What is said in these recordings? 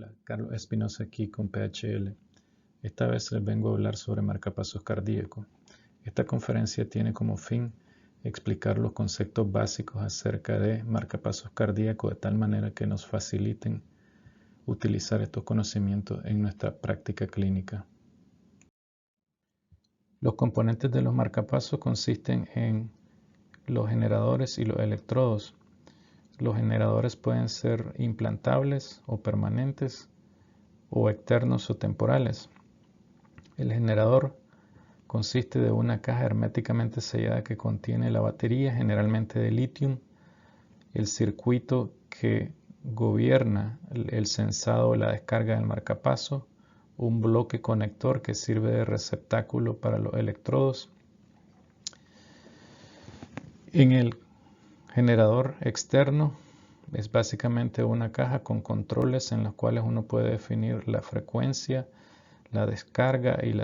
Hola, Carlos Espinosa aquí con PHL. Esta vez les vengo a hablar sobre marcapasos cardíacos. Esta conferencia tiene como fin explicar los conceptos básicos acerca de marcapasos cardíacos de tal manera que nos faciliten utilizar estos conocimientos en nuestra práctica clínica. Los componentes de los marcapasos consisten en los generadores y los electrodos. Los generadores pueden ser implantables o permanentes o externos o temporales. El generador consiste de una caja herméticamente sellada que contiene la batería, generalmente de litio, el circuito que gobierna el sensado o la descarga del marcapaso, un bloque conector que sirve de receptáculo para los electrodos. En el generador externo es básicamente una caja con controles en los cuales uno puede definir la frecuencia, la descarga y el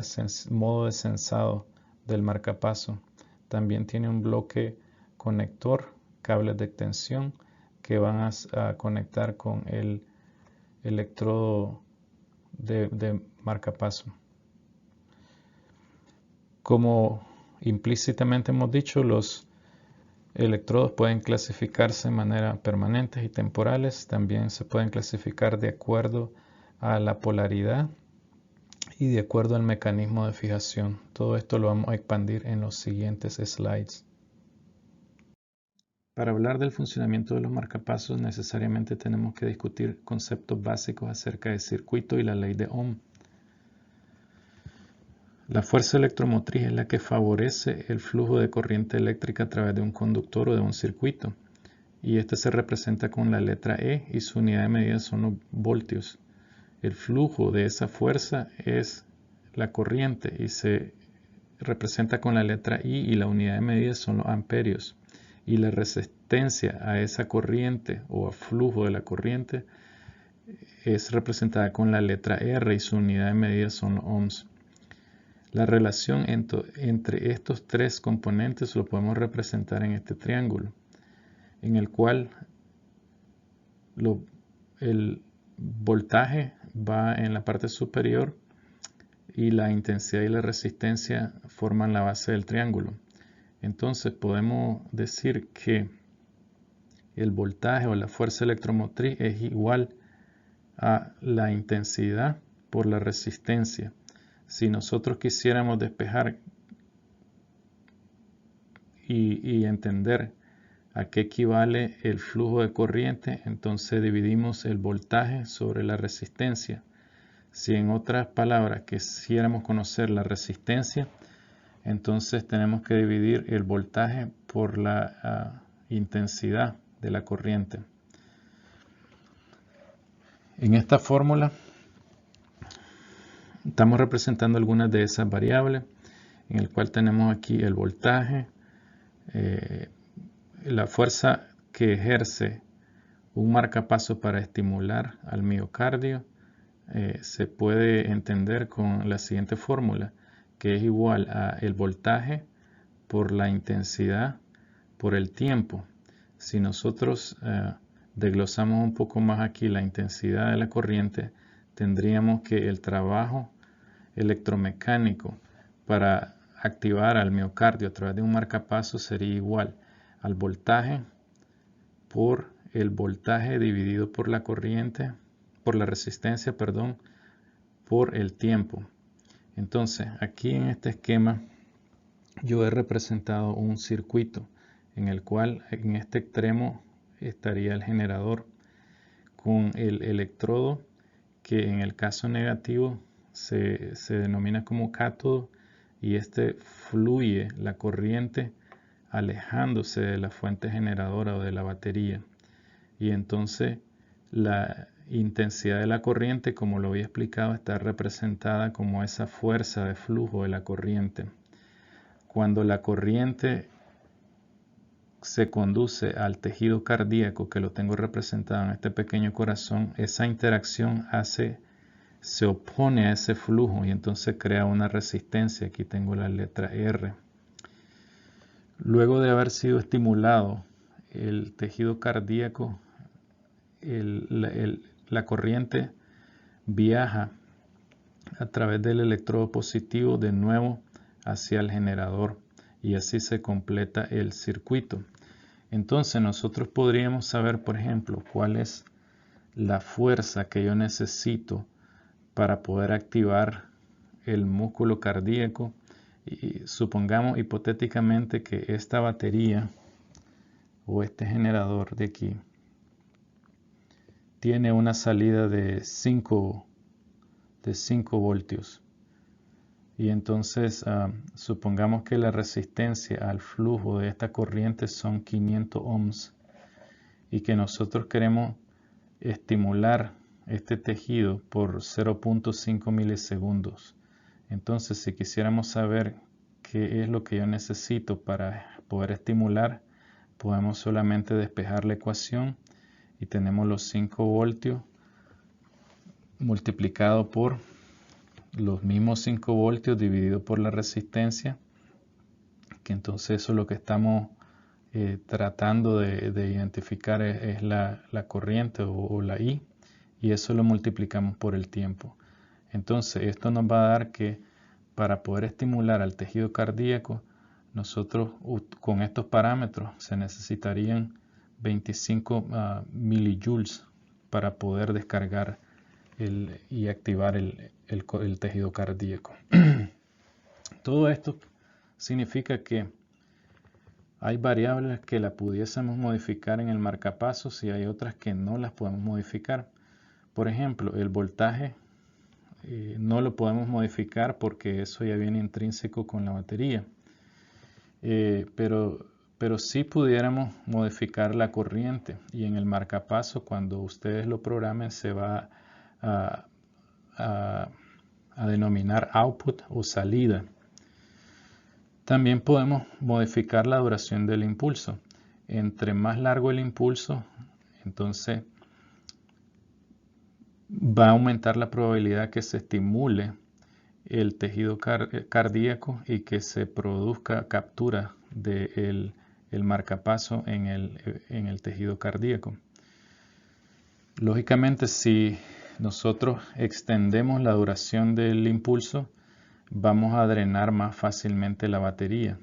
modo de sensado del marcapaso. También tiene un bloque conector, cables de extensión que van a conectar con el electrodo de marcapaso. Como implícitamente hemos dicho, los electrodos pueden clasificarse de manera permanentes y temporales. También se pueden clasificar de acuerdo a la polaridad y de acuerdo al mecanismo de fijación. Todo esto lo vamos a expandir en los siguientes slides. Para hablar del funcionamiento de los marcapasos necesariamente tenemos que discutir conceptos básicos acerca del circuito y la ley de Ohm. La fuerza electromotriz es la que favorece el flujo de corriente eléctrica a través de un conductor o de un circuito, y este se representa con la letra E y su unidad de medida son los voltios. El flujo de esa fuerza es la corriente y se representa con la letra I y la unidad de medida son los amperios. Y la resistencia a esa corriente o a flujo de la corriente es representada con la letra R y su unidad de medida son los ohms. La relación entre estos tres componentes lo podemos representar en este triángulo, en el cual el voltaje va en la parte superior y la intensidad y la resistencia forman la base del triángulo. Entonces podemos decir que el voltaje o la fuerza electromotriz es igual a la intensidad por la resistencia. Si nosotros quisiéramos despejar y entender a qué equivale el flujo de corriente, entonces dividimos el voltaje sobre la resistencia. Si en otras palabras quisiéramos conocer la resistencia, entonces tenemos que dividir el voltaje por la intensidad de la corriente. En esta fórmula estamos representando algunas de esas variables, en el cual tenemos aquí el voltaje, la fuerza que ejerce un marcapaso para estimular al miocardio, se puede entender con la siguiente fórmula, que es igual a el voltaje por la intensidad por el tiempo. Si nosotros desglosamos un poco más aquí la intensidad de la corriente, tendríamos que el trabajo electromecánico para activar al miocardio a través de un marcapaso sería igual al voltaje por el voltaje dividido por la corriente, por la resistencia, perdón, por el tiempo. Entonces, aquí en este esquema yo he representado un circuito en el cual en este extremo estaría el generador con el electrodo que en el caso negativo se denomina como cátodo, y este fluye la corriente alejándose de la fuente generadora o de la batería, y entonces la intensidad de la corriente, como lo había explicado, está representada como esa fuerza de flujo de la corriente. Cuando la corriente se conduce al tejido cardíaco, que lo tengo representado en este pequeño corazón, esa interacción se opone a ese flujo y entonces crea una resistencia. Aquí tengo la letra R. Luego de haber sido estimulado el tejido cardíaco, la corriente viaja a través del electrodo positivo de nuevo hacia el generador y así se completa el circuito. Entonces nosotros podríamos saber, por ejemplo, cuál es la fuerza que yo necesito para poder activar el músculo cardíaco. Y supongamos hipotéticamente que esta batería o este generador de aquí tiene una salida de 5 voltios. Y entonces supongamos que la resistencia al flujo de esta corriente son 500 ohms y que nosotros queremos estimular este tejido por 0.5 milisegundos. Entonces, si quisiéramos saber qué es lo que yo necesito para poder estimular, podemos solamente despejar la ecuación y tenemos los 5 voltios multiplicado por los mismos 5 voltios dividido por la resistencia, que entonces eso es lo que estamos tratando de identificar es la corriente o la I, y eso lo multiplicamos por el tiempo. Entonces esto nos va a dar que para poder estimular al tejido cardíaco, nosotros con estos parámetros se necesitarían 25 milijoules para poder descargar y activar el tejido cardíaco. Todo esto significa que hay variables que la pudiésemos modificar en el marcapasos y hay otras que no las podemos modificar. Por ejemplo, el voltaje no lo podemos modificar porque eso ya viene intrínseco con la batería. Pero sí pudiéramos modificar la corriente, y en el marcapaso, cuando ustedes lo programen, se va a denominar output o salida. También podemos modificar la duración del impulso. Entre más largo el impulso, entonces va a aumentar la probabilidad que se estimule el tejido cardíaco y que se produzca captura del marcapaso en el tejido cardíaco. Lógicamente, si nosotros extendemos la duración del impulso, vamos a drenar más fácilmente la batería.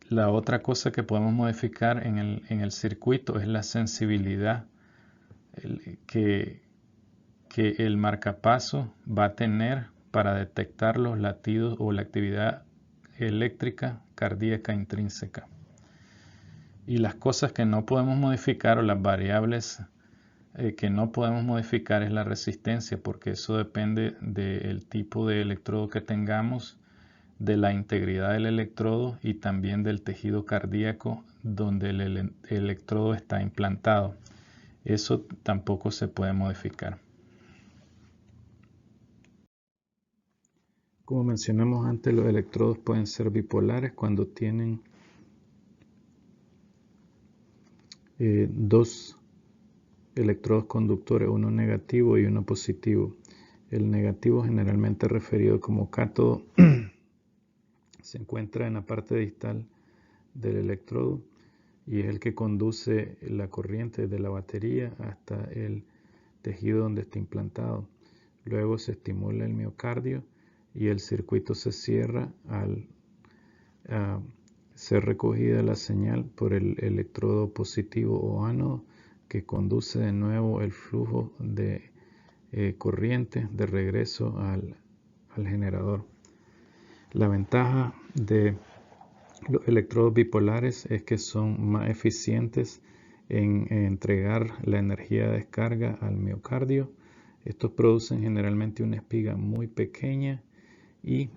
La otra cosa que podemos modificar en el circuito es la sensibilidad que el marcapaso va a tener para detectar los latidos o la actividad eléctrica cardíaca intrínseca. Y las cosas que no podemos modificar, o las variables que no podemos modificar, es la resistencia, porque eso depende del tipo de electrodo que tengamos, de la integridad del electrodo y también del tejido cardíaco donde el electrodo está implantado. Eso tampoco se puede modificar. Como mencionamos antes, los electrodos pueden ser bipolares cuando tienen dos electrodos conductores, uno negativo y uno positivo. El negativo, generalmente referido como cátodo, se encuentra en la parte distal del electrodo y es el que conduce la corriente de la batería hasta el tejido donde está implantado. Luego se estimula el miocardio y el circuito se cierra al ser recogida la señal por el electrodo positivo o ánodo, que conduce de nuevo el flujo de corriente de regreso al generador. La ventaja de los electrodos bipolares es que son más eficientes en entregar la energía de descarga al miocardio. Estos producen generalmente una espiga muy pequeña y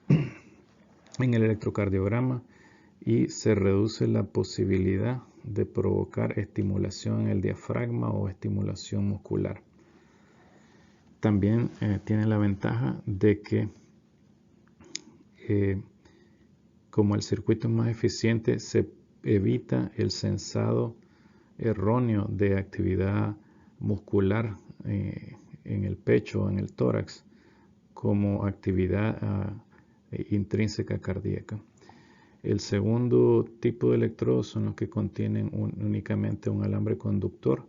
en el electrocardiograma, y se reduce la posibilidad de provocar estimulación en el diafragma o estimulación muscular. También tiene la ventaja de que como el circuito es más eficiente, se evita el sensado erróneo de actividad muscular en el pecho o en el tórax como actividad intrínseca cardíaca. El segundo tipo de electrodos son los que contienen únicamente un alambre conductor.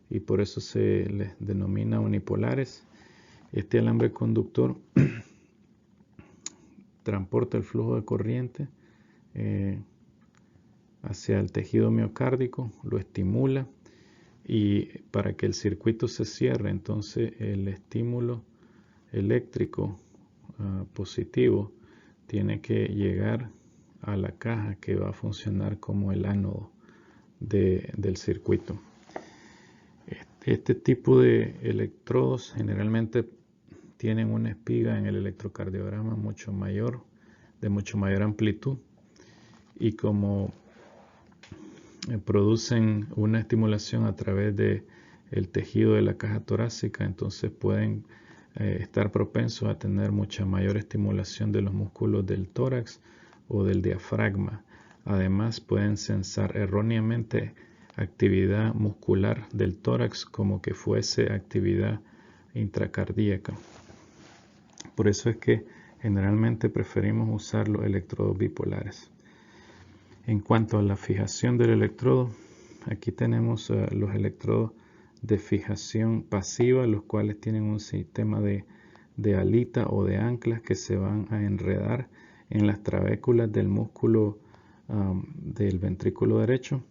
y por eso se les denomina unipolares. Este alambre conductor transporta el flujo de corriente hacia el tejido miocárdico, lo estimula, y para que el circuito se cierre, entonces el estímulo eléctrico positivo tiene que llegar a la caja que va a funcionar como el ánodo del circuito. Este tipo de electrodos generalmente tienen una espiga en el electrocardiograma de mucho mayor amplitud, y como producen una estimulación a través de el tejido de la caja torácica, entonces pueden estar propensos a tener mucha mayor estimulación de los músculos del tórax o del diafragma. Además, pueden censar erróneamente actividad muscular del tórax como que fuese actividad intracardíaca. Por eso es que generalmente preferimos usar los electrodos bipolares. En cuanto a la fijación del electrodo, aquí tenemos los electrodos de fijación pasiva, los cuales tienen un sistema de alita o de anclas que se van a enredar en las trabéculas del músculo del ventrículo derecho.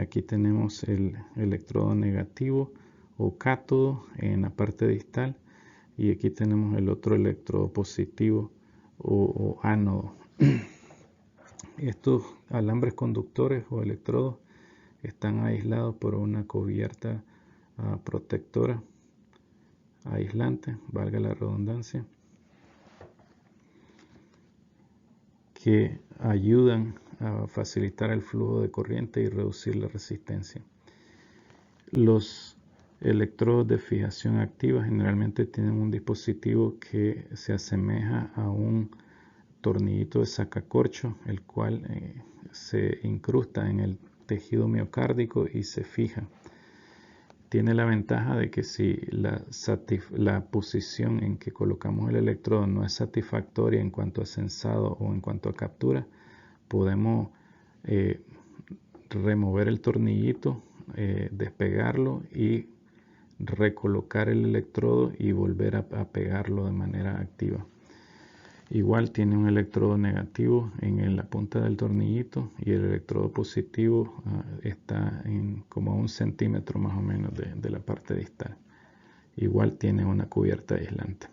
Aquí tenemos el electrodo negativo o cátodo en la parte distal, y aquí tenemos el otro electrodo positivo o ánodo. Estos alambres conductores o electrodos están aislados por una cubierta protectora aislante, valga la redundancia, que ayudan a facilitar el flujo de corriente y reducir la resistencia. Los electrodos de fijación activa generalmente tienen un dispositivo que se asemeja a un tornillito de sacacorcho, el cual se incrusta en el tejido miocárdico y se fija. Tiene la ventaja de que si la posición en que colocamos el electrodo no es satisfactoria en cuanto a sensado o en cuanto a captura, podemos remover el tornillito, despegarlo y recolocar el electrodo y volver a pegarlo de manera activa. Igual tiene un electrodo negativo en la punta del tornillito, y el electrodo positivo está en como 1 centímetro más o menos de la parte distal. Igual tiene una cubierta aislante.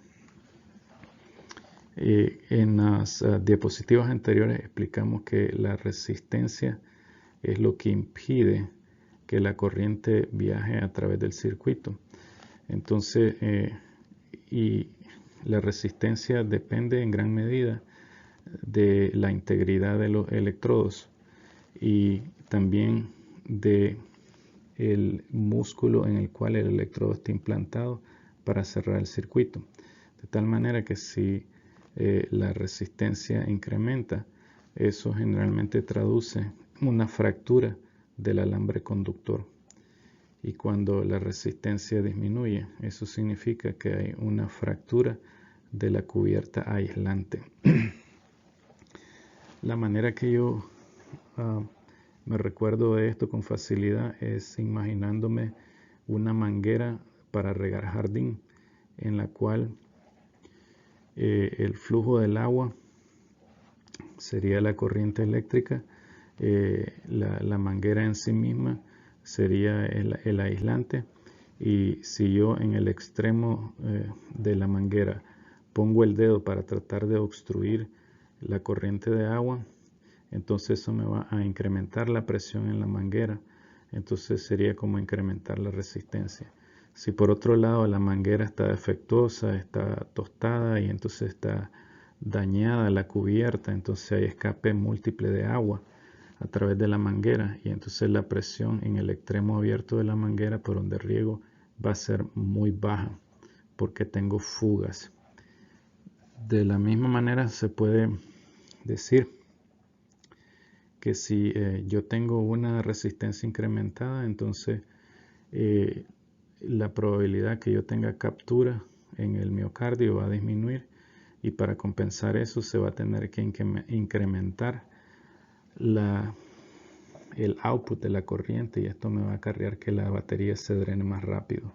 En las diapositivas anteriores explicamos que la resistencia es lo que impide que la corriente viaje a través del circuito. Entonces, y la resistencia depende en gran medida de la integridad de los electrodos y también de el músculo en el cual el electrodo está implantado para cerrar el circuito. De tal manera que si la resistencia incrementa, eso generalmente traduce una fractura del alambre conductor. Y cuando la resistencia disminuye, eso significa que hay una fractura de la cubierta aislante. La manera que yo me recuerdo de esto con facilidad es imaginándome una manguera para regar jardín, en la cual el flujo del agua sería la corriente eléctrica, la manguera en sí misma sería el aislante, y si yo en el extremo de la manguera pongo el dedo para tratar de obstruir la corriente de agua, entonces eso me va a incrementar la presión en la manguera, entonces sería como incrementar la resistencia. Si por otro lado la manguera está defectuosa, está tostada y entonces está dañada la cubierta, entonces hay escape múltiple de agua a través de la manguera, y entonces la presión en el extremo abierto de la manguera por donde riego va a ser muy baja porque tengo fugas. De la misma manera se puede decir que si yo tengo una resistencia incrementada, entonces la probabilidad que yo tenga captura en el miocardio va a disminuir, y para compensar eso se va a tener que incrementar el output de la corriente, y esto me va a acarrear que la batería se drene más rápido.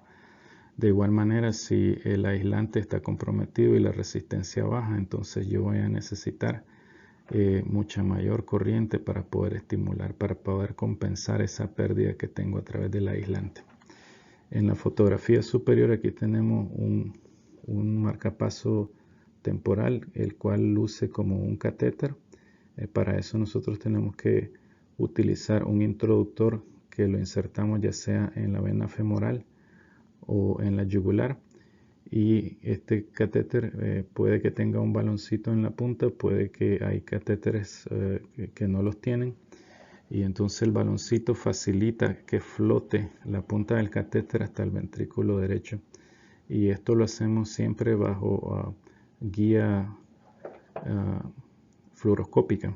De igual manera, si el aislante está comprometido y la resistencia baja, entonces yo voy a necesitar mucha mayor corriente para poder estimular, para poder compensar esa pérdida que tengo a través del aislante. En la fotografía superior aquí tenemos un marcapaso temporal, el cual luce como un catéter. Para eso nosotros tenemos que utilizar un introductor que lo insertamos ya sea en la vena femoral o en la yugular, y este catéter puede que tenga un baloncito en la punta, puede que hay catéteres que no los tienen, y entonces el baloncito facilita que flote la punta del catéter hasta el ventrículo derecho, y esto lo hacemos siempre bajo guía fluoroscópica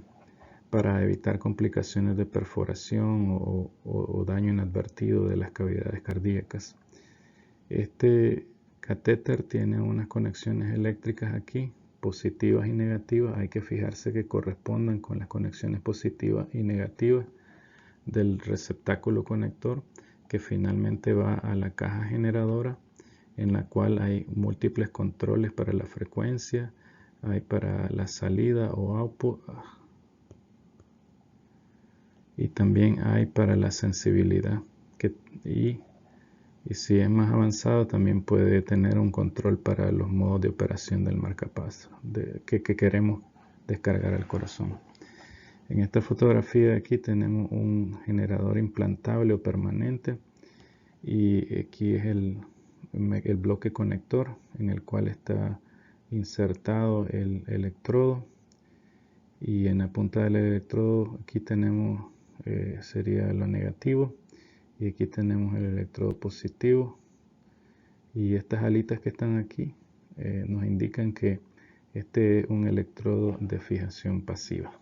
para evitar complicaciones de perforación o daño inadvertido de las cavidades cardíacas. Este catéter tiene unas conexiones eléctricas aquí, positivas y negativas. Hay que fijarse que correspondan con las conexiones positivas y negativas del receptáculo conector, que finalmente va a la caja generadora, en la cual hay múltiples controles para la frecuencia, hay para la salida o output, y también hay para la sensibilidad, y si es más avanzado también puede tener un control para los modos de operación del marcapaso que queremos descargar al corazón. En esta fotografía de aquí tenemos un generador implantable o permanente, y aquí es el bloque conector en el cual está insertado el electrodo, y en la punta del electrodo aquí tenemos sería lo negativo, y aquí tenemos el electrodo positivo, y estas alitas que están aquí nos indican que este es un electrodo de fijación pasiva.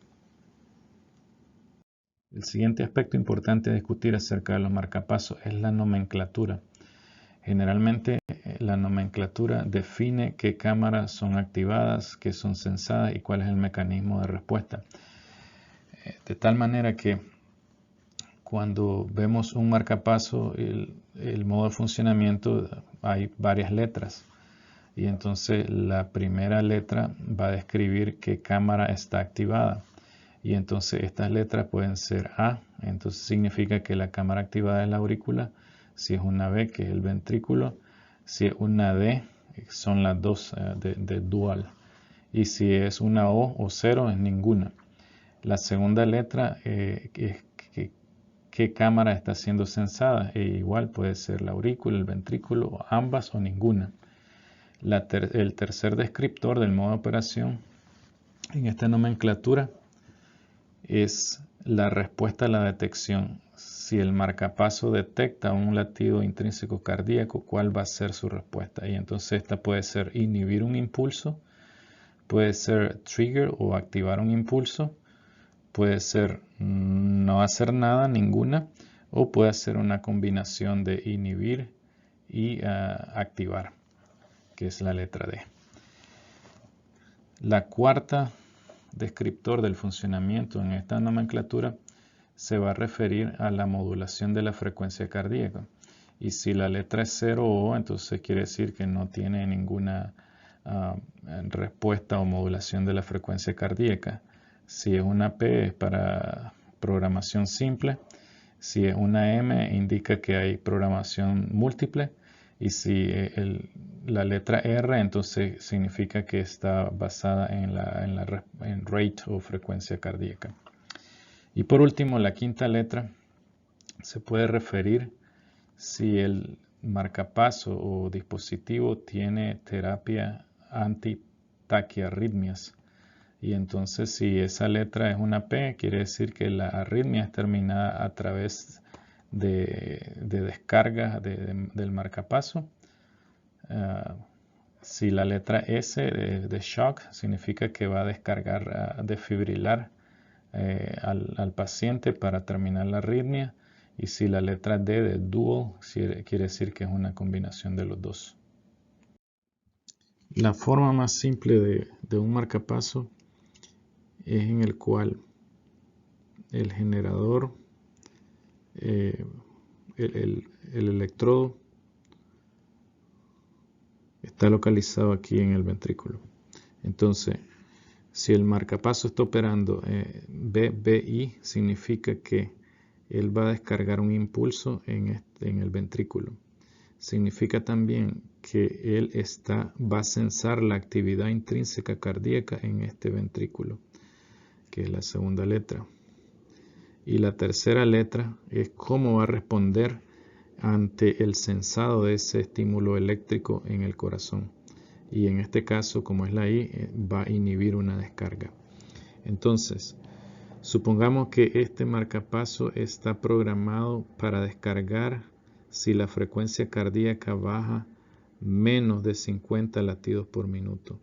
El siguiente aspecto importante a discutir acerca de los marcapasos es la nomenclatura. Generalmente la nomenclatura define qué cámaras son activadas, qué son sensadas y cuál es el mecanismo de respuesta. De tal manera que cuando vemos un marcapaso, el modo de funcionamiento, hay varias letras, y entonces la primera letra va a describir qué cámara está activada, y entonces estas letras pueden ser A, entonces significa que la cámara activada es la aurícula. Si es una B, que es el ventrículo. Si es una D, son las dos de dual, y si es una O 0, es ninguna. La segunda letra es qué cámara está siendo sensada, e igual puede ser la aurícula, el ventrículo, ambas o ninguna. El tercer descriptor del modo de operación en esta nomenclatura es la respuesta a la detección. Si el marcapaso detecta un latido intrínseco cardíaco, ¿cuál va a ser su respuesta? Y entonces esta puede ser inhibir un impulso, puede ser trigger o activar un impulso, puede ser no hacer nada, ninguna, o puede ser una combinación de inhibir y activar, que es la letra D. La cuarta descriptor del funcionamiento en esta nomenclatura se va a referir a la modulación de la frecuencia cardíaca. Y si la letra es 0 o O, entonces quiere decir que no tiene ninguna respuesta o modulación de la frecuencia cardíaca. Si es una P es para programación simple. Si es una M indica que hay programación múltiple. Y si la letra R entonces significa que está basada en rate o frecuencia cardíaca. Y por último, la quinta letra se puede referir si el marcapaso o dispositivo tiene terapia anti-taquiarritmias. Y entonces si esa letra es una P, quiere decir que la arritmia es terminada a través de descarga del marcapaso. Si la letra S de shock significa que va a descargar, desfibrilar al paciente para terminar la arritmia. Y si la letra D de dual quiere decir que es una combinación de los dos. La forma más simple de un marcapaso es en el cual el generador el electrodo está localizado aquí en el ventrículo. Entonces, si el marcapaso está operando BBI, significa que él va a descargar un impulso en el ventrículo. Significa también que él va a censar la actividad intrínseca cardíaca en este ventrículo, que es la segunda letra. Y la tercera letra es cómo va a responder ante el censado de ese estímulo eléctrico en el corazón. Y en este caso, como es la I, va a inhibir una descarga. Entonces, supongamos que este marcapaso está programado para descargar si la frecuencia cardíaca baja menos de 50 latidos por minuto.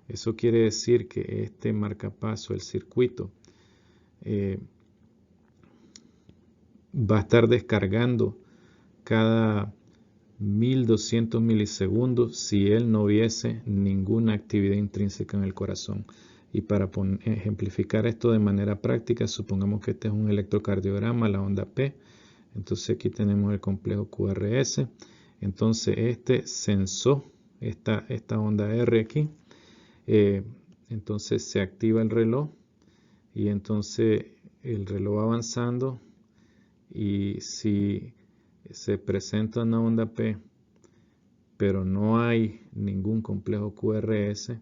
Eso quiere decir que este marcapaso, el circuito, va a estar descargando cada 1200 milisegundos si él no hubiese ninguna actividad intrínseca en el corazón. Y para ejemplificar esto de manera práctica, supongamos que este es un electrocardiograma, la onda P. Entonces aquí tenemos el complejo QRS. Entonces este censó esta onda R aquí. Entonces se activa el reloj y entonces el reloj va avanzando, y si se presenta una onda P pero no hay ningún complejo QRS,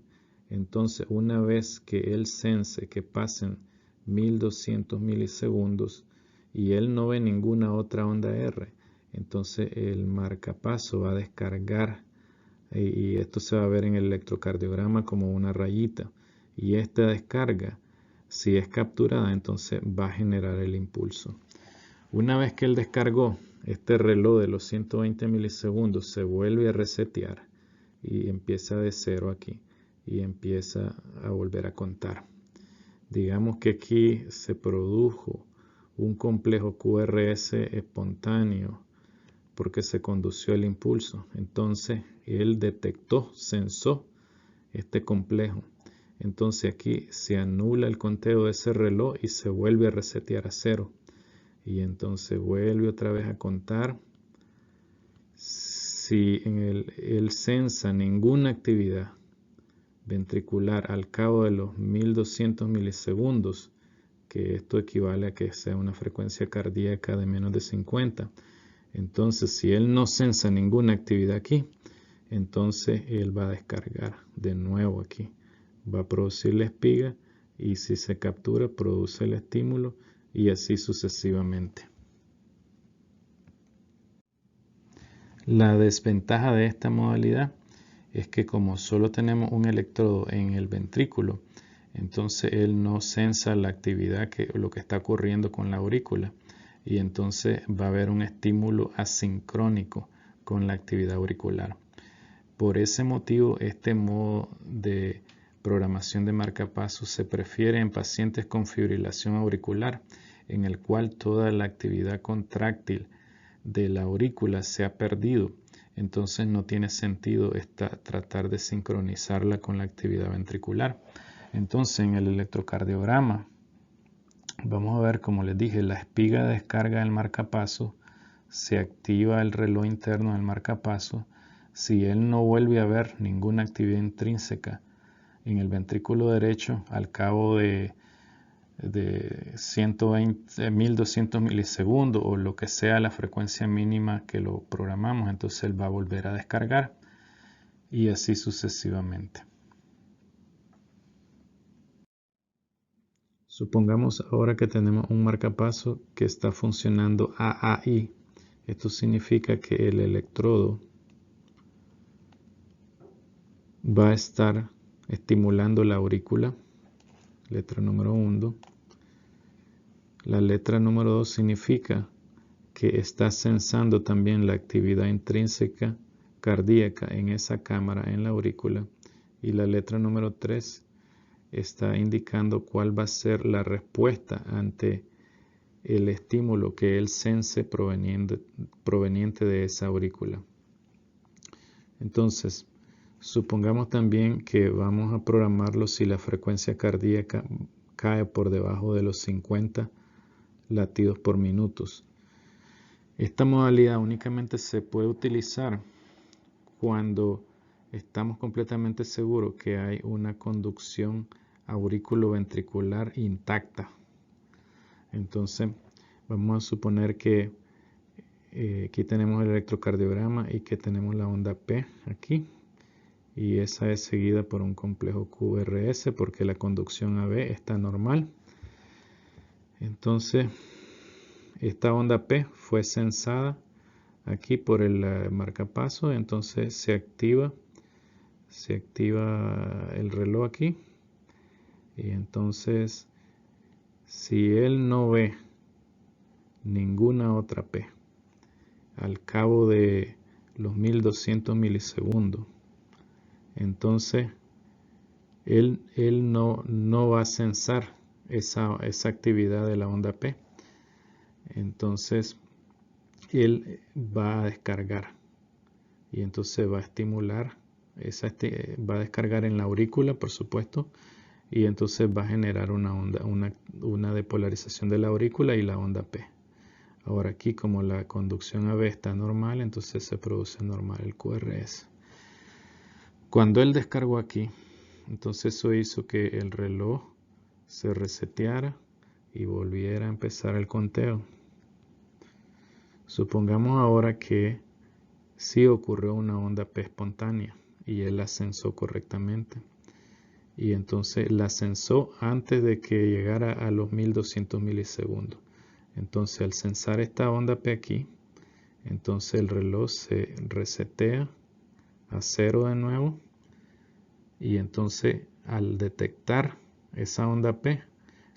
entonces una vez que él sense que pasen 1200 milisegundos y él no ve ninguna otra onda R, entonces el marcapaso va a descargar, y esto se va a ver en el electrocardiograma como una rayita, y esta descarga, si es capturada, entonces va a generar el impulso. Una vez que él descargó, este reloj de los 120 milisegundos se vuelve a resetear y empieza de cero aquí y empieza a volver a contar. Digamos que aquí se produjo un complejo QRS espontáneo porque se condució el impulso. Entonces él detectó, censó este complejo. Entonces aquí se anula el conteo de ese reloj y se vuelve a resetear a cero. Y entonces vuelve otra vez a contar. Si en él sensa ninguna actividad ventricular al cabo de los 1200 milisegundos, que esto equivale a que sea una frecuencia cardíaca de menos de 50, entonces si él no sensa ninguna actividad aquí, entonces él va a descargar de nuevo aquí, va a producir la espiga, y si se captura produce el estímulo, y así sucesivamente. La desventaja de esta modalidad es que como solo tenemos un electrodo en el ventrículo, entonces él no sensa la actividad, lo que está ocurriendo con la aurícula, y entonces va a haber un estímulo asincrónico con la actividad auricular. Por ese motivo, este modo de programación de marcapasos se prefiere en pacientes con fibrilación auricular, en el cual toda la actividad contráctil de la aurícula se ha perdido. Entonces no tiene sentido tratar de sincronizarla con la actividad ventricular. Entonces en el electrocardiograma vamos a ver, como les dije, la espiga de descarga del marcapaso, se activa el reloj interno del marcapaso. Si él no vuelve a ver ninguna actividad intrínseca en el ventrículo derecho al cabo de 1200 milisegundos o lo que sea la frecuencia mínima que lo programamos, entonces él va a volver a descargar, y así sucesivamente. Supongamos ahora que tenemos un marcapaso que está funcionando AAI. Esto significa que el electrodo va a estar estimulando la aurícula, letra número 1. La letra número 2 significa que está censando también la actividad intrínseca cardíaca en esa cámara en la aurícula. Y la letra número 3 está indicando cuál va a ser la respuesta ante el estímulo que él sense proveniente de esa aurícula. Entonces, supongamos también que vamos a programarlo si la frecuencia cardíaca cae por debajo de los 50 latidos por minuto. Esta modalidad únicamente se puede utilizar cuando estamos completamente seguros que hay una conducción auriculoventricular intacta. Entonces, vamos a suponer que aquí tenemos el electrocardiograma y que tenemos la onda P aquí. Y esa es seguida por un complejo QRS porque la conducción AB está normal. Entonces, esta onda P fue censada aquí por el marcapaso, entonces se activa el reloj aquí. Y entonces, si él no ve ninguna otra P al cabo de los 1200 milisegundos, entonces él no va a censar esa actividad de la onda P. Entonces él va a descargar y entonces va a estimular, va a descargar en la aurícula, por supuesto, y entonces va a generar una depolarización de la aurícula y la onda P. Ahora aquí, como la conducción AB está normal, entonces se produce normal el QRS. Cuando él descargó aquí, entonces eso hizo que el reloj se reseteara y volviera a empezar el conteo. Supongamos ahora que sí ocurrió una onda P espontánea y él la censó correctamente. Y entonces la censó antes de que llegara a los 1200 milisegundos. Entonces al censar esta onda P aquí, entonces el reloj se resetea a 0 de nuevo. Y entonces al detectar esa onda P,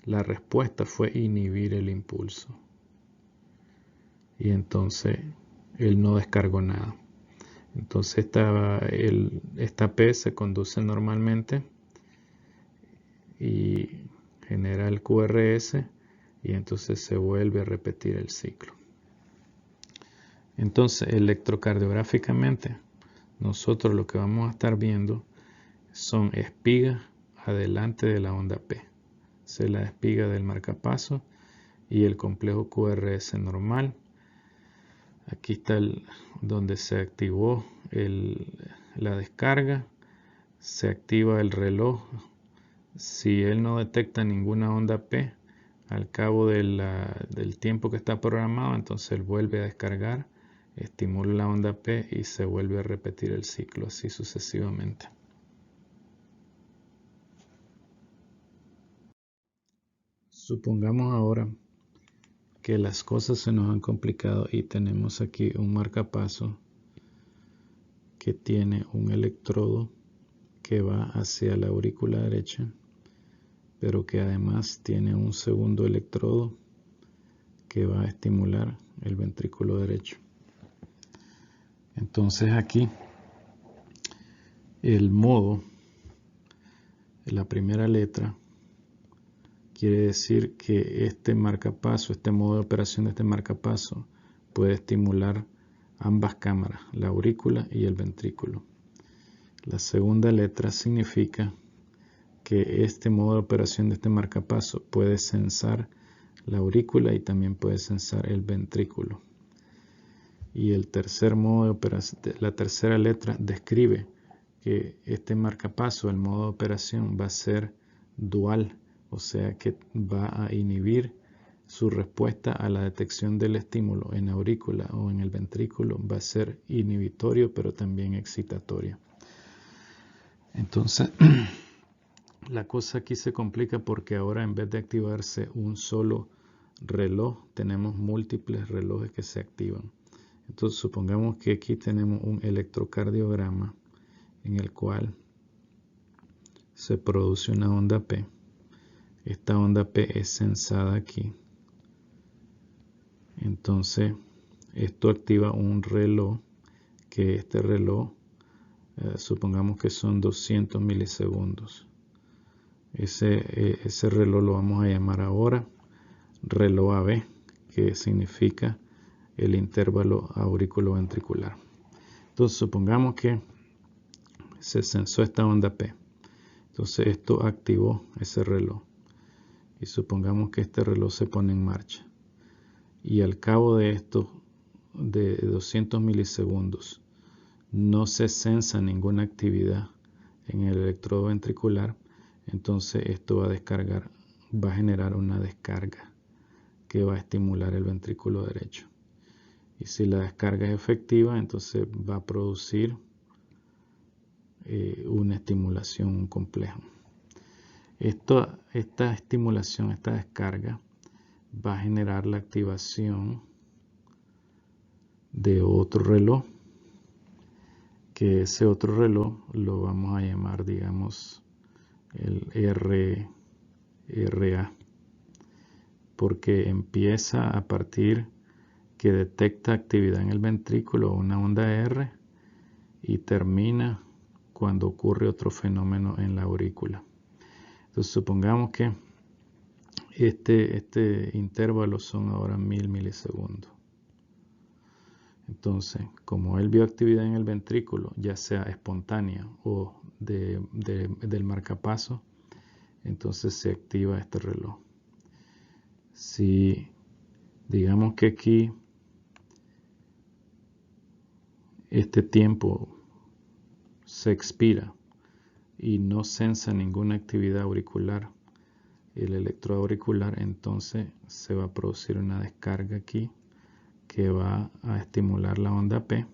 la respuesta fue inhibir el impulso. Y entonces él no descargó nada. Entonces esta P se conduce normalmente y genera el QRS y entonces se vuelve a repetir el ciclo. Entonces electrocardiográficamente nosotros lo que vamos a estar viendo son espigas adelante de la onda P. Esa es la espiga del marcapaso y el complejo QRS normal. Aquí está donde se activó la descarga, se activa el reloj. Si él no detecta ninguna onda P al cabo del tiempo que está programado, entonces él vuelve a descargar, estimula la onda P y se vuelve a repetir el ciclo, así sucesivamente. Supongamos ahora que las cosas se nos han complicado y tenemos aquí un marcapaso que tiene un electrodo que va hacia la aurícula derecha, pero que además tiene un segundo electrodo que va a estimular el ventrículo derecho. Entonces aquí el modo, la primera letra, quiere decir que este marcapaso, este modo de operación de este marcapaso puede estimular ambas cámaras, la aurícula y el ventrículo. La segunda letra significa que este modo de operación de este marcapaso puede censar la aurícula y también puede censar el ventrículo. Y el tercer modo de operación, la tercera letra describe que este marcapaso, el modo de operación, va a ser dual, o sea que va a inhibir su respuesta a la detección del estímulo en aurícula o en el ventrículo, va a ser inhibitorio pero también excitatorio. Entonces la cosa aquí se complica porque ahora en vez de activarse un solo reloj, tenemos múltiples relojes que se activan. Entonces supongamos que aquí tenemos un electrocardiograma en el cual se produce una onda P. Esta onda P es censada aquí. Entonces esto activa un reloj, que este reloj supongamos que son 200 milisegundos. Ese reloj lo vamos a llamar ahora reloj AB, que significa el intervalo auriculoventricular. Entonces supongamos que se censó esta onda P. Entonces esto activó ese reloj. Y supongamos que este reloj se pone en marcha. Y al cabo de estos de 200 milisegundos no se sensa ninguna actividad en el electrodo ventricular, entonces esto va a generar una descarga que va a estimular el ventrículo derecho. Y si la descarga es efectiva, entonces va a producir una estimulación, un complejo. Esta estimulación, esta descarga, va a generar la activación de otro reloj, que ese otro reloj lo vamos a llamar, digamos, el RA, porque empieza a partir que detecta actividad en el ventrículo, una onda R, y termina cuando ocurre otro fenómeno en la aurícula. Entonces supongamos que este intervalo son ahora 1000 milisegundos. Entonces, como él vio actividad en el ventrículo, ya sea espontánea o del marcapaso, entonces se activa este reloj. Si digamos que aquí este tiempo se expira y no sensa ninguna actividad auricular, el electrodo auricular, entonces se va a producir una descarga aquí que va a estimular la onda P.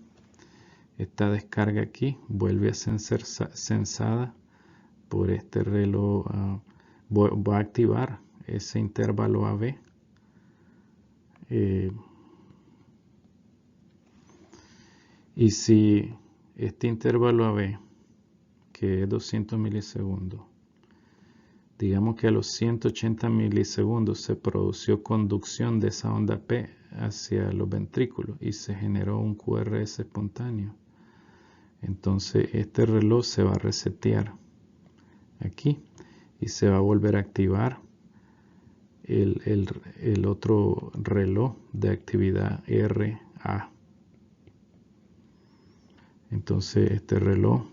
Esta descarga aquí vuelve a ser sensada por este reloj, va a activar ese intervalo AB. Y si este intervalo AB, que es 200 milisegundos, digamos que a los 180 milisegundos se produjo conducción de esa onda P hacia los ventrículos y se generó un QRS espontáneo. Entonces este reloj se va a resetear aquí y se va a volver a activar el otro reloj de actividad RA. Entonces este reloj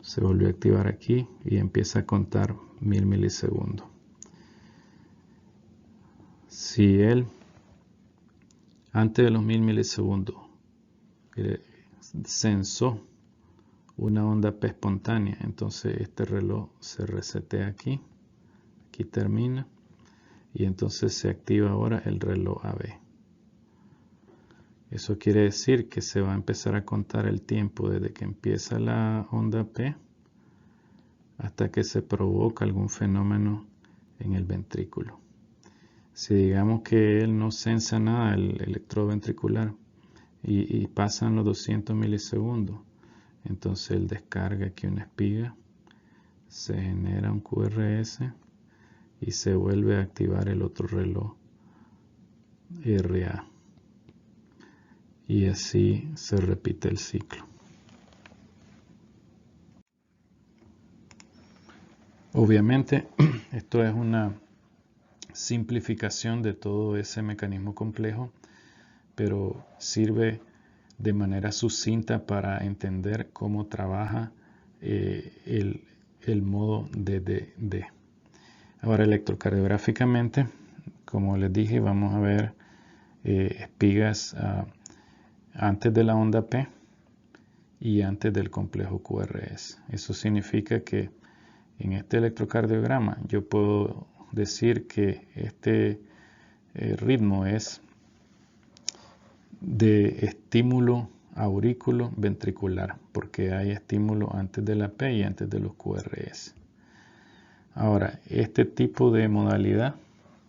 se volvió a activar aquí y empieza a contar 1000 milisegundos. Si él antes de los 1000 milisegundos sensó una onda P espontánea, entonces este reloj se resetea aquí termina, y entonces se activa ahora el reloj AB. Eso quiere decir que se va a empezar a contar el tiempo desde que empieza la onda P hasta que se provoca algún fenómeno en el ventrículo. Si digamos que él no sensa nada, el electrodo ventricular, y pasan los 200 milisegundos, entonces él descarga aquí una espiga, se genera un QRS y se vuelve a activar el otro reloj RA. Y así se repite el ciclo. Obviamente, esto es una simplificación de todo ese mecanismo complejo, pero sirve de manera sucinta para entender cómo trabaja el modo DDD. Ahora, electrocardiográficamente, como les dije, vamos a ver espigas antes de la onda P y antes del complejo QRS. Eso significa que en este electrocardiograma yo puedo decir que este ritmo es de estímulo aurículo ventricular, porque hay estímulo antes de la P y antes de los QRS. Ahora, este tipo de modalidad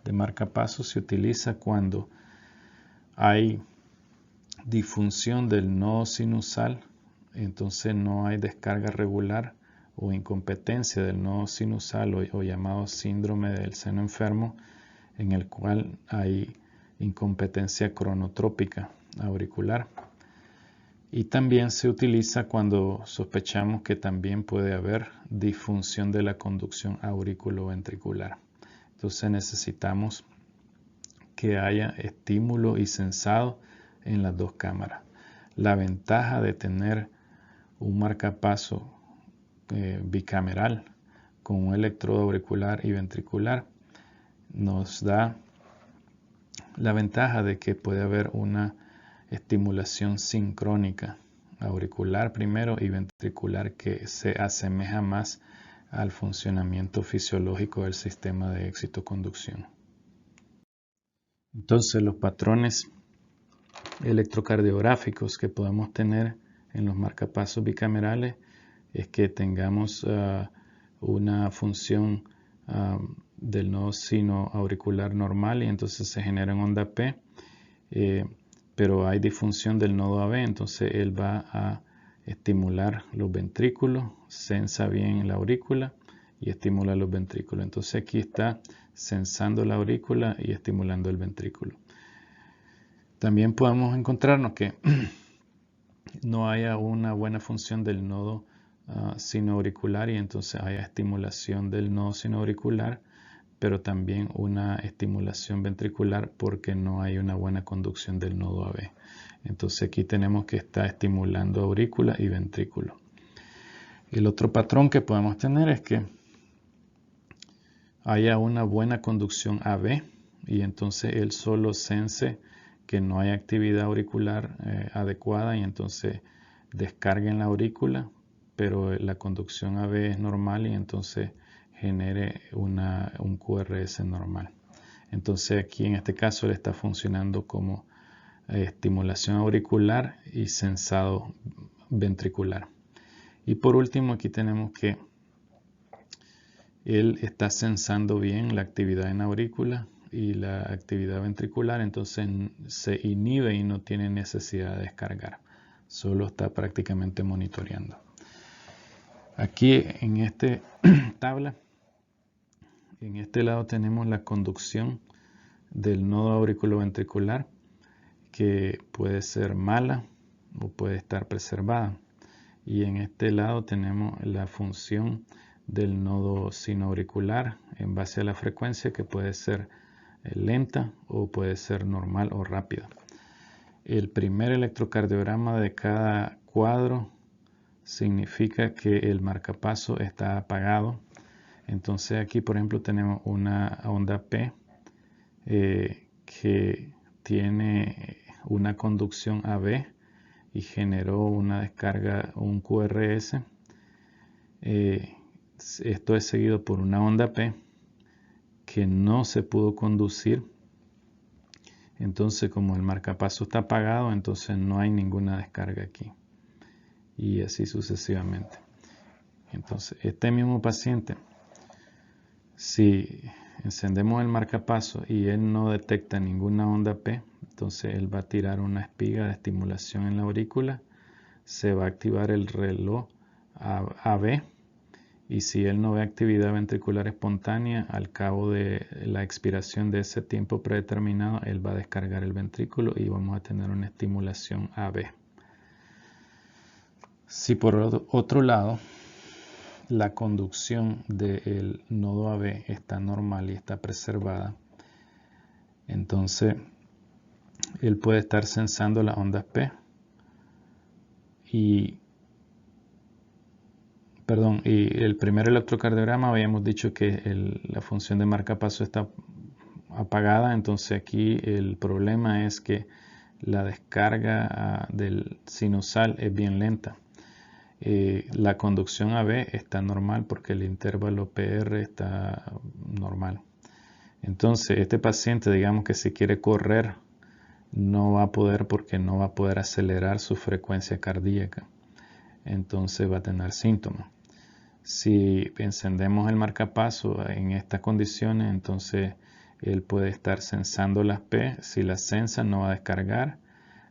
de marcapaso se utiliza cuando hay disfunción del nodo sinusal, entonces no hay descarga regular o incompetencia del nodo sinusal o llamado síndrome del seno enfermo, en el cual hay incompetencia cronotrópica auricular. Y también se utiliza cuando sospechamos que también puede haber disfunción de la conducción auriculoventricular. Entonces necesitamos que haya estímulo y sensado en las dos cámaras. La ventaja de tener un marcapaso bicameral con un electrodo auricular y ventricular nos da la ventaja de que puede haber una estimulación sincrónica auricular primero y ventricular que se asemeja más al funcionamiento fisiológico del sistema de excitoconducción. Entonces, los patrones electrocardiográficos que podemos tener en los marcapasos bicamerales es que tengamos una función del nodo sinoauricular normal y entonces se genera en onda P, pero hay disfunción del nodo AB, entonces él va a estimular los ventrículos, sensa bien la aurícula y estimula los ventrículos. Entonces aquí está sensando la aurícula y estimulando el ventrículo. También podemos encontrarnos que no haya una buena función del nodo sinoauricular y entonces haya estimulación del nodo sinoauricular, pero también una estimulación ventricular porque no hay una buena conducción del nodo AB. Entonces aquí tenemos que está estimulando aurícula y ventrículo. El otro patrón que podemos tener es que haya una buena conducción AB y entonces él solo sense que no hay actividad auricular adecuada y entonces descargue en la aurícula, pero la conducción AB es normal y entonces genere un QRS normal. Entonces aquí en este caso le está funcionando como estimulación auricular y sensado ventricular. Y por último aquí tenemos que él está sensando bien la actividad en aurícula y la actividad ventricular, entonces se inhibe y no tiene necesidad de descargar, solo está prácticamente monitoreando. Aquí en esta tabla, en este lado tenemos la conducción del nodo auriculoventricular, que puede ser mala o puede estar preservada. Y en este lado tenemos la función del nodo sinoauricular en base a la frecuencia, que puede ser lenta o puede ser normal o rápida. El primer electrocardiograma de cada cuadro significa que el marcapaso está apagado. Entonces aquí por ejemplo tenemos una onda P que tiene una conducción AB y generó una descarga, un QRS. Esto es seguido por una onda P que no se pudo conducir. Entonces como el marcapaso está apagado, entonces no hay ninguna descarga aquí. Y así sucesivamente. Entonces este mismo paciente, si encendemos el marcapaso y él no detecta ninguna onda P, entonces él va a tirar una espiga de estimulación en la aurícula, se va a activar el reloj AB y si él no ve actividad ventricular espontánea, al cabo de la expiración de ese tiempo predeterminado, él va a descargar el ventrículo y vamos a tener una estimulación AB. Si por otro lado la conducción del nodo AB está normal y está preservada, entonces él puede estar sensando las ondas P y el primer electrocardiograma habíamos dicho que la función de marcapaso está apagada, entonces aquí el problema es que la descarga del sinusal es bien lenta. La conducción AB está normal porque el intervalo PR está normal. Entonces este paciente, digamos que si quiere correr, no va a poder porque no va a poder acelerar su frecuencia cardíaca. Entonces va a tener síntomas. Si encendemos el marcapaso en estas condiciones, entonces él puede estar sensando las P. Si las sensa, no va a descargar.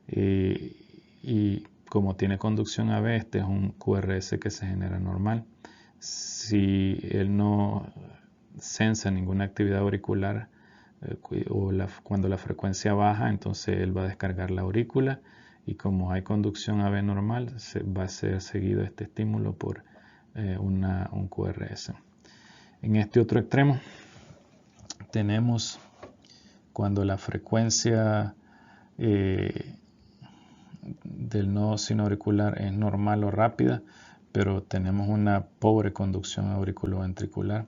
Y como tiene conducción AB, este es un QRS que se genera normal. Si él no sensa ninguna actividad auricular cuando la frecuencia baja, entonces él va a descargar la aurícula y como hay conducción AB normal, va a ser seguido este estímulo por un QRS. En este otro extremo tenemos cuando la frecuencia del nodo sinoauricular es normal o rápida, pero tenemos una pobre conducción auriculoventricular.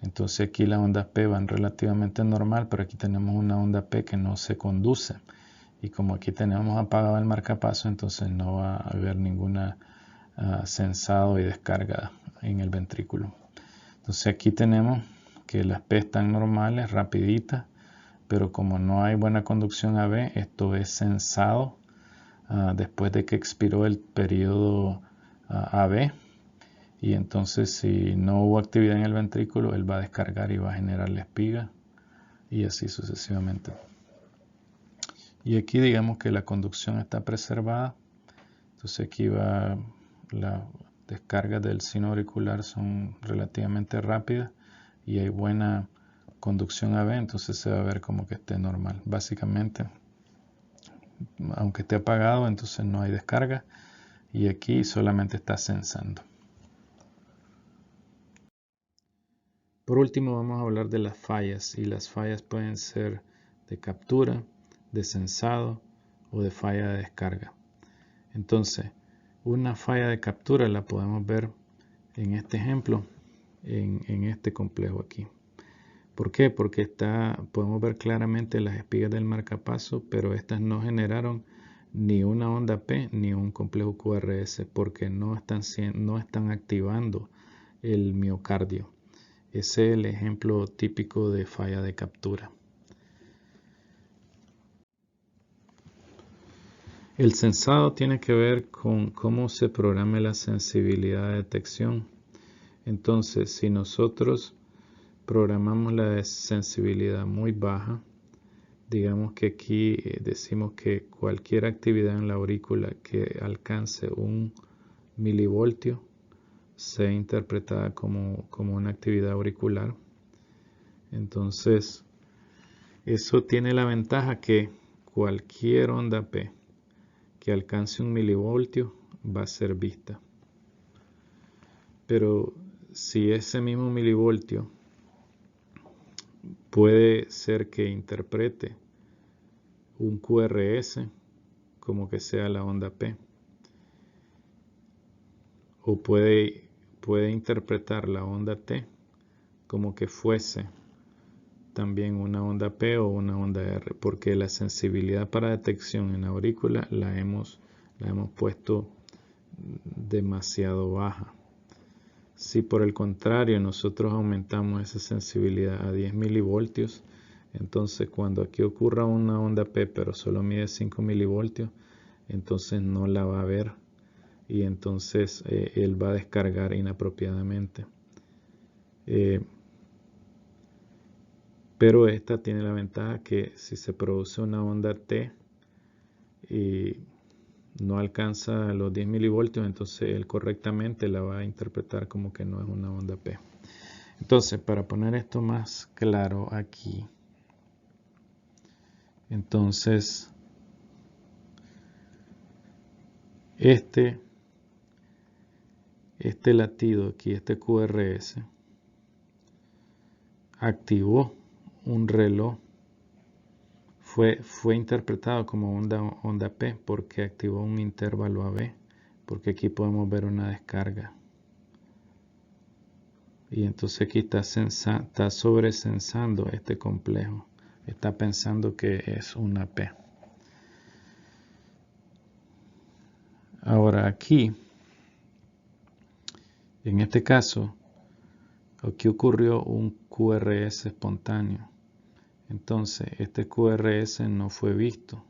Entonces aquí las ondas P van relativamente normal, pero aquí tenemos una onda P que no se conduce Y como aquí tenemos apagado el marcapaso, entonces no va a haber ninguna sensado y descarga en el ventrículo. Entonces aquí tenemos que las P están normales, rapiditas, pero como no hay buena conducción AB, esto es sensado después de que expiró el periodo AB. Y entonces si no hubo actividad en el ventrículo, él va a descargar y va a generar la espiga y así sucesivamente. Y aquí digamos que la conducción está preservada. Entonces aquí va las descargas del sino auricular son relativamente rápidas y hay buena conducción AB, entonces se va a ver como que esté normal. Básicamente, aunque esté apagado, entonces no hay descarga y aquí solamente está sensando. Por último vamos a hablar de las fallas, y las fallas pueden ser de captura, de sensado o de falla de descarga. Entonces, una falla de captura la podemos ver en este ejemplo, en este complejo aquí. ¿Por qué? Porque podemos ver claramente las espigas del marcapaso, pero estas no generaron ni una onda P ni un complejo QRS porque no están activando el miocardio. Ese es el ejemplo típico de falla de captura. El sensado tiene que ver con cómo se programa la sensibilidad de detección. Entonces, si nosotros programamos la sensibilidad muy baja, digamos que aquí decimos que cualquier actividad en la aurícula que alcance 1 milivoltio sea interpretada como una actividad auricular. Entonces, eso tiene la ventaja que cualquier onda P que alcance 1 milivoltio va a ser vista. Pero si ese mismo milivoltio puede ser que interprete un QRS como que sea la onda P, o puede interpretar la onda T como que fuese también una onda P o una onda R, porque la sensibilidad para detección en la aurícula la hemos puesto demasiado baja. Si por el contrario nosotros aumentamos esa sensibilidad a 10 milivoltios, entonces cuando aquí ocurra una onda P pero solo mide 5 milivoltios, entonces no la va a ver y entonces él va a descargar inapropiadamente. Pero esta tiene la ventaja que si se produce una onda T y no alcanza los 10 milivoltios, entonces él correctamente la va a interpretar como que no es una onda P. Entonces, para poner esto más claro aquí, entonces este latido aquí, este QRS, activó un reloj, fue interpretado como onda P porque activó un intervalo AB, porque aquí podemos ver una descarga. Y entonces aquí está sobresensando este complejo, está pensando que es una P. Ahora aquí, en este caso, aquí ocurrió un QRS espontáneo. Entonces, este QRS no fue visto.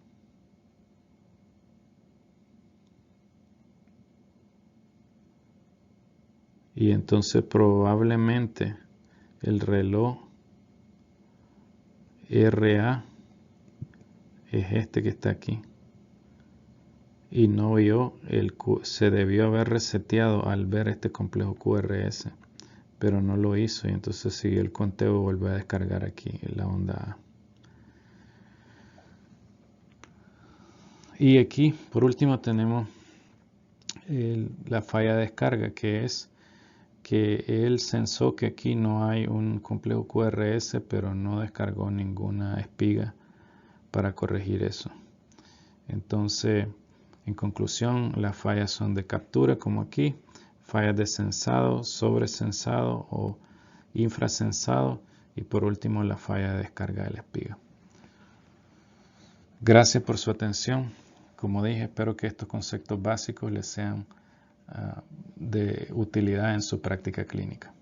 Y entonces probablemente el reloj RA es este que está aquí. Y no vio se debió haber reseteado al ver este complejo QRS, pero no lo hizo y entonces siguió el conteo y vuelve a descargar aquí la onda A. Y aquí por último tenemos la falla de descarga, que es que él sensó que aquí no hay un complejo QRS, pero no descargó ninguna espiga para corregir eso. Entonces, en conclusión, las fallas son de captura, como aquí, fallas de sensado, sobresensado o infrasensado, y por último la falla de descarga de la espiga. Gracias por su atención. Como dije, espero que estos conceptos básicos les sean de utilidad en su práctica clínica.